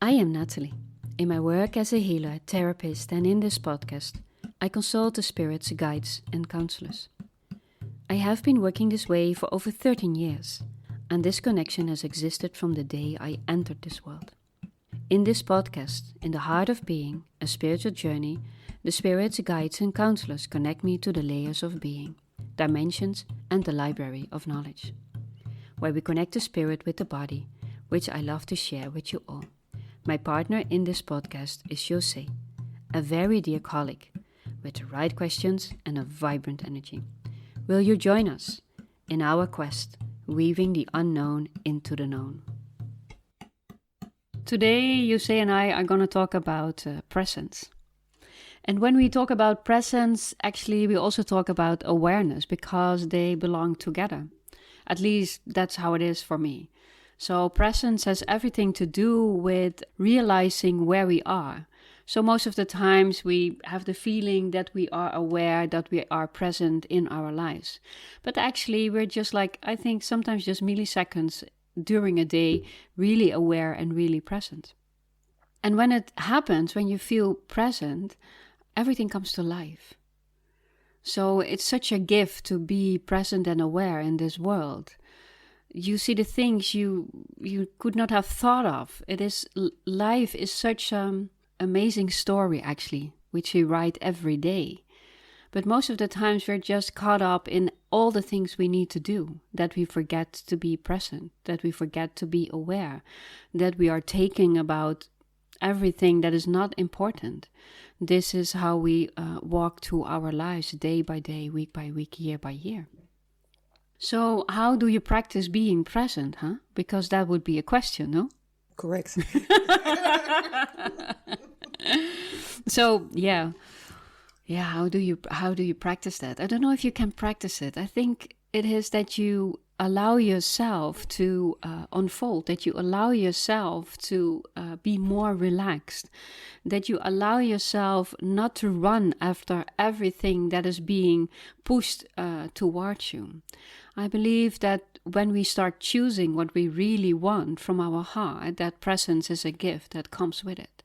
I am Natalie. In my work as a healer, therapist, and in this podcast, I consult the spirits, guides, and counselors. I have been working this way for over 13 years, and this connection has existed from the day I entered this world. In this podcast, In the Heart of Being, a spiritual journey, the spirits, guides, and counselors connect me to the layers of being, dimensions, and the library of knowledge, where we connect the spirit with the body, which I love to share with you all. My partner in this podcast is José, a very dear colleague, with the right questions and a vibrant energy. Will you join us in our quest, weaving the unknown into the known? Today, José and I are going to talk about presence. And when we talk about presence, actually we also talk about awareness, because they belong together. At least that's how it is for me. So presence has everything to do with realizing where we are. So most of the times we have the feeling that we are aware, that we are present in our lives. But actually we're just like, I think sometimes just milliseconds during a day, really aware and really present. And when it happens, when you feel present, everything comes to life. So it's such a gift to be present and aware in this world. You see the things you could not have thought of. Life is such an amazing story, actually, which we write every day. But most of the times we're just caught up in all the things we need to do, that we forget to be present, that we forget to be aware, that we are taking about everything that is not important. This is how we walk through our lives day by day, week by week, year by year. So how do you practice being present, huh? Because that would be a question, no? Correct. So, yeah, how do you practice that? I don't know if you can practice it. I think it is that you allow yourself to unfold, that you allow yourself to be more relaxed, that you allow yourself not to run after everything that is being pushed towards you. I believe that when we start choosing what we really want from our heart, that presence is a gift that comes with it.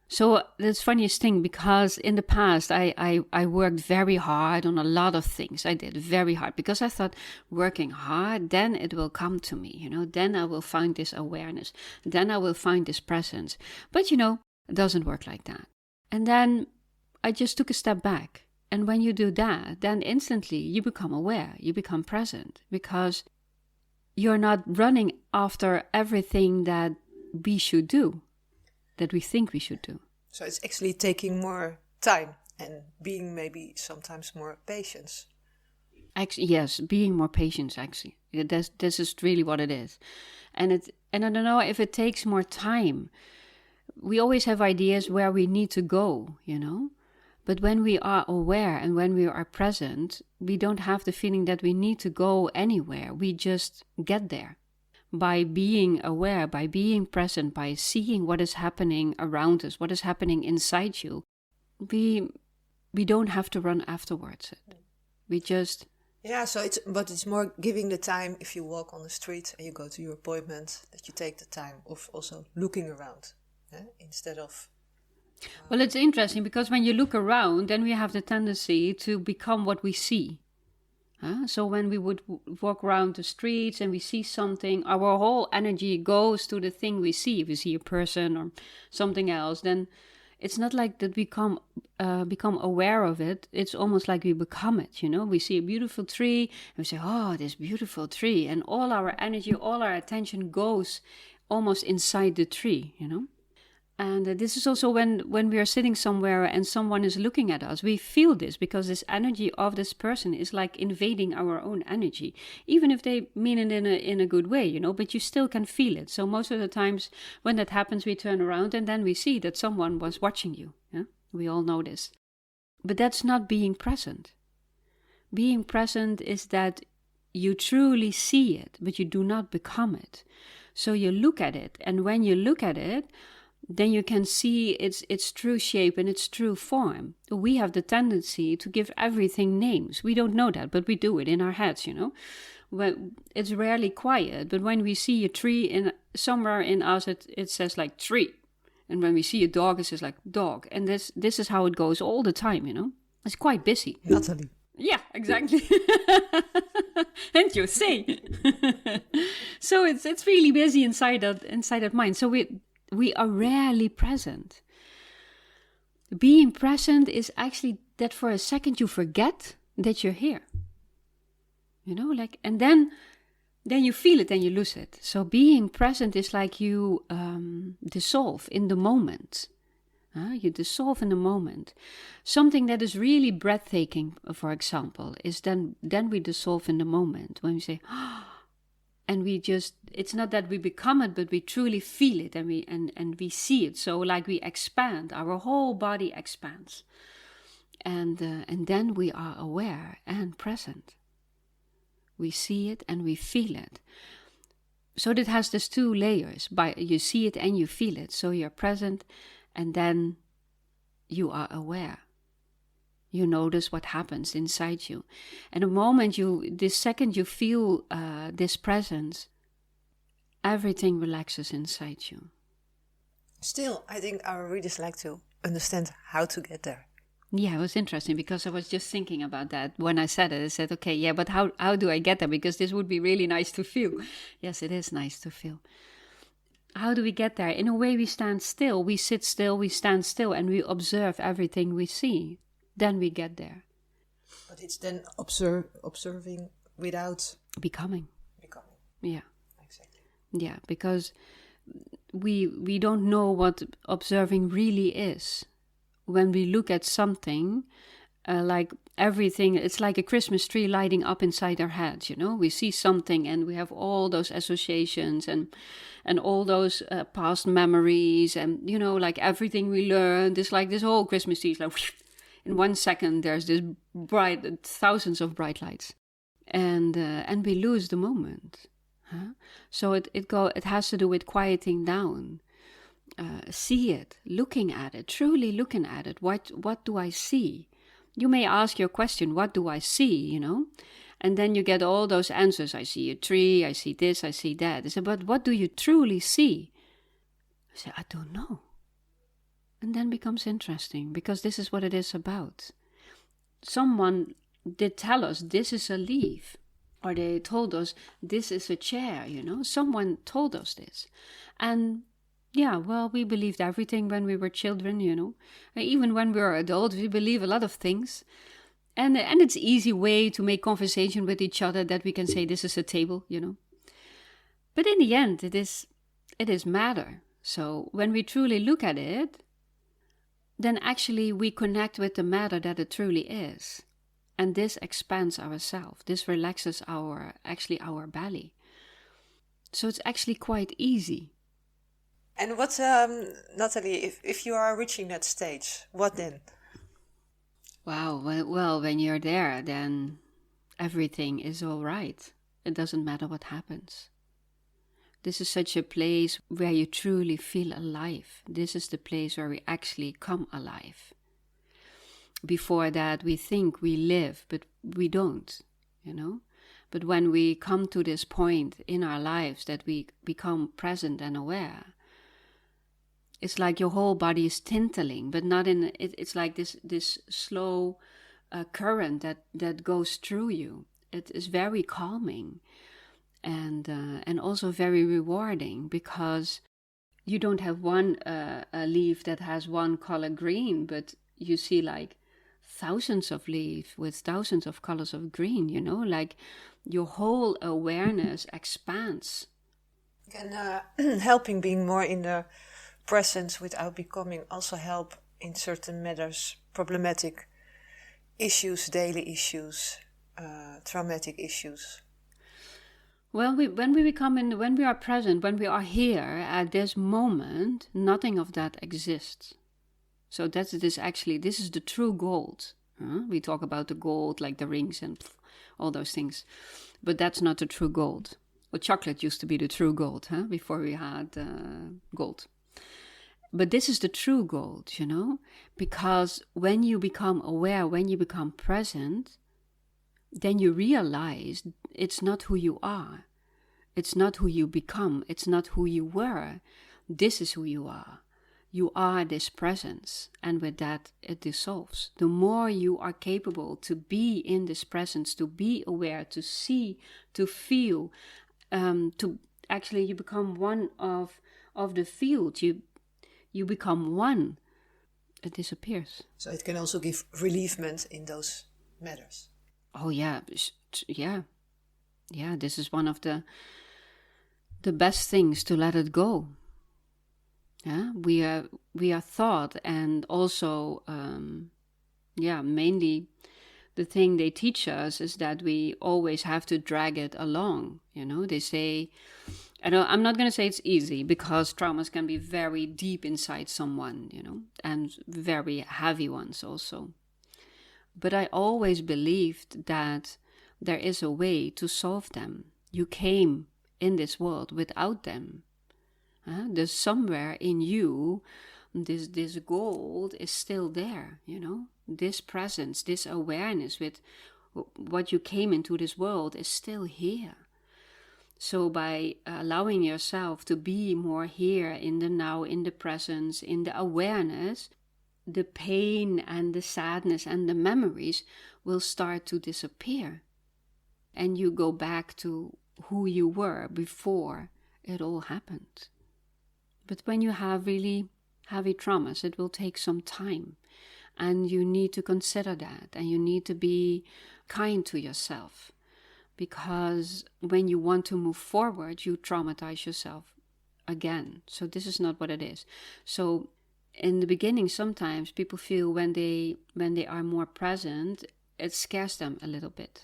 So that's the funniest thing, because in the past I worked very hard on a lot of things. I did very hard because I thought working hard, then it will come to me, then I will find this awareness, then I will find this presence. But it doesn't work like that. And then I just took a step back. And when you do that, then instantly you become aware, you become present, because you're not running after everything that we should do, that we think we should do. So it's actually taking more time and being maybe sometimes more patient. Actually, yes, being more patient, actually. This is really what it is. And I don't know if it takes more time. We always have ideas where we need to go, But when we are aware and when we are present, we don't have the feeling that we need to go anywhere. We just get there. By being aware, by being present, by seeing what is happening around us, what is happening inside you, we don't have to run afterwards. We just... Yeah, but it's more giving the time if you walk on the street and you go to your appointment, that you take the time of also looking around, instead of... Well, it's interesting because when you look around, then we have the tendency to become what we see. So when we would walk around the streets and we see something, our whole energy goes to the thing we see. If we see a person or something else, then it's not like that we become aware of it. It's almost like we become it, We see a beautiful tree and we say, oh, this beautiful tree. And all our energy, all our attention goes almost inside the tree, And this is also when we are sitting somewhere and someone is looking at us, we feel this because this energy of this person is like invading our own energy, even if they mean it in a good way, but you still can feel it. So most of the times when that happens, we turn around and then we see that someone was watching you. Yeah? We all know this. But that's not being present. Being present is that you truly see it, but you do not become it. So you look at it, and when you look at it, then you can see its true shape and its true form. We have the tendency to give everything names. We don't know that, but we do it in our heads, it's rarely quiet, but when we see a tree somewhere in us, it says like tree. And when we see a dog, it says like dog. And this is how it goes all the time, It's quite busy. Natalie. Yeah, exactly. And you say. So it's really busy inside that mind. So we are rarely present. Being present is actually that for a second you forget that you're here. And then you feel it and you lose it. So being present is like you dissolve in the moment. You dissolve in the moment. Something that is really breathtaking, for example, is then we dissolve in the moment. When we say, and we just, it's not that we become it, but we truly feel it and we see it. So like we expand, our whole body expands. And then we are aware and present. We see it and we feel it. So that has these two layers. You see it and you feel it. So you're present and then you are aware. You notice what happens inside you. And the moment this second you feel this presence, everything relaxes inside you. Still, I think our readers like to understand how to get there. Yeah, it was interesting because I was just thinking about that. When I said it, I said, okay, yeah, but how do I get there? Because this would be really nice to feel. Yes, it is nice to feel. How do we get there? In a way, we stand still, we sit still, we stand still, and we observe everything we see. Then we get there. But it's then observing without becoming. Yeah. Exactly. Yeah, because we don't know what observing really is. When we look at something, like everything, it's like a Christmas tree lighting up inside our heads, We see something and we have all those associations and all those past memories and, like everything we learned. It's like this whole Christmas tree is like, in 1 second, there's this thousands of bright lights. And we lose the moment. Huh? So it has to do with quieting down. See it, looking at it, truly looking at it. What do I see? You may ask your question, what do I see, And then you get all those answers. I see a tree, I see this, I see that. I say, but what do you truly see? I say, I don't know. And then becomes interesting because this is what it is about. Someone did tell us this is a leaf. Or they told us this is a chair, Someone told us this. And yeah, well, we believed everything when we were children, Even when we were adults, we believe a lot of things. And it's an easy way to make conversation with each other that we can say this is a table, But in the end, it is matter. So when we truly look at it, then actually we connect with the matter that it truly is. And this expands ourselves. This relaxes our belly. So it's actually quite easy. And what, Natalie, if you are reaching that stage, what then? Wow, well, when you're there, then everything is all right. It doesn't matter what happens. This is such a place where you truly feel alive. This is the place where we actually come alive. Before that, we think we live, but we don't, But when we come to this point in our lives that we become present and aware, it's like your whole body is tinteling, but not it's like this slow current that goes through you. It is very calming and also very rewarding because you don't have one a leaf that has one color green, but you see like thousands of leaves with thousands of colors of green, like your whole awareness expands. Can helping being more in the presence without becoming also help in certain matters, problematic issues, daily issues, traumatic issues? Well, when we are present, when we are here at this moment, nothing of that exists. So this is the true gold. We talk about the gold, like the rings and all those things, but that's not the true gold. Well, chocolate used to be the true gold, before we had gold. But this is the true gold, because when you become aware, when you become present, then you realize it's not who you are. It's not who you become. It's not who you were. This is who you are. You are this presence, and with that it dissolves. The more you are capable to be in this presence, to be aware, to see, to feel, to actually you become one of the field. You become one. It disappears. So it can also give relievement in those matters. Oh yeah, yeah. This is one of the best things, to let it go. Yeah, we are thought, and also, mainly the thing they teach us is that we always have to drag it along. They say, I'm not going to say it's easy, because traumas can be very deep inside someone, and very heavy ones also. But I always believed that there is a way to solve them. You came in this world without them. There's somewhere in you, this gold is still there, This presence, this awareness with what you came into this world is still here. So by allowing yourself to be more here in the now, in the presence, in the awareness, the pain and the sadness and the memories will start to disappear. And you go back to who you were before it all happened. But when you have really heavy traumas, it will take some time. And you need to consider that. And you need to be kind to yourself. Because when you want to move forward, you traumatize yourself again. So this is not what it is. So in the beginning, sometimes people feel when they are more present, it scares them a little bit.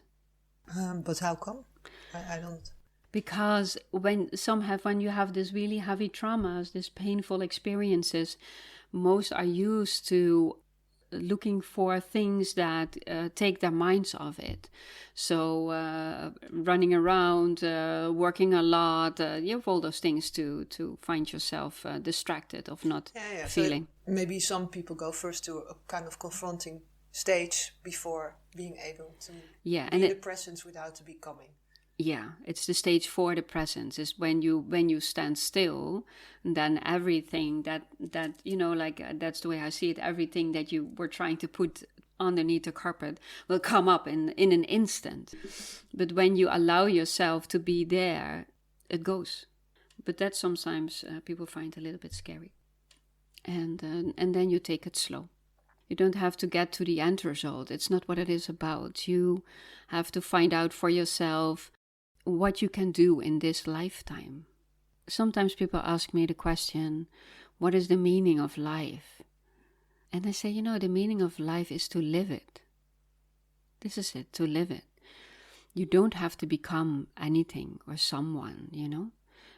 But how come? I don't... Because when you have this really heavy traumas, these painful experiences, most are used to looking for things that take their minds off it. So running around, working a lot, you have all those things to find yourself distracted of not feeling. So maybe some people go first to a kind of confronting stage before being able to be in the presence without becoming. Yeah, it's the stage for the presence. Is when you stand still, then everything that that's the way I see it. Everything that you were trying to put underneath the carpet will come up in an instant. But when you allow yourself to be there, it goes. But that sometimes people find a little bit scary. And then you take it slow. You don't have to get to the end result. It's not what it is about. You have to find out for yourself what you can do in this lifetime. Sometimes people ask me the question, what is the meaning of life? And I say, the meaning of life is to live it. This is it, to live it. You don't have to become anything or someone,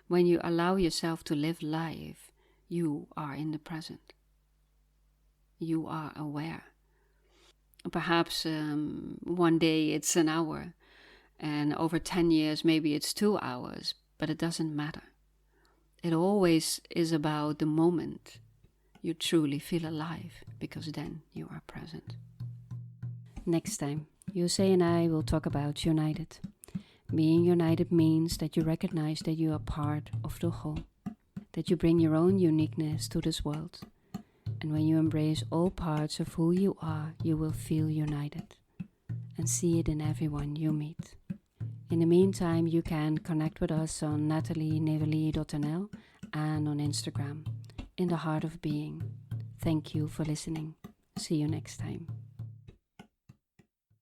When you allow yourself to live life, you are in the present. You are aware. Perhaps one day it's an hour, and over 10 years maybe it's 2 hours, but it doesn't matter. It always is about the moment you truly feel alive, because then you are present. Next time, Jose and I will talk about united. Being united means that you recognize that you are part of the whole, that you bring your own uniqueness to this world. And when you embrace all parts of who you are, you will feel united and see it in everyone you meet. In the meantime, you can connect with us on natalienevely.nl and on Instagram, In the Heart of Being. Thank you for listening. See you next time.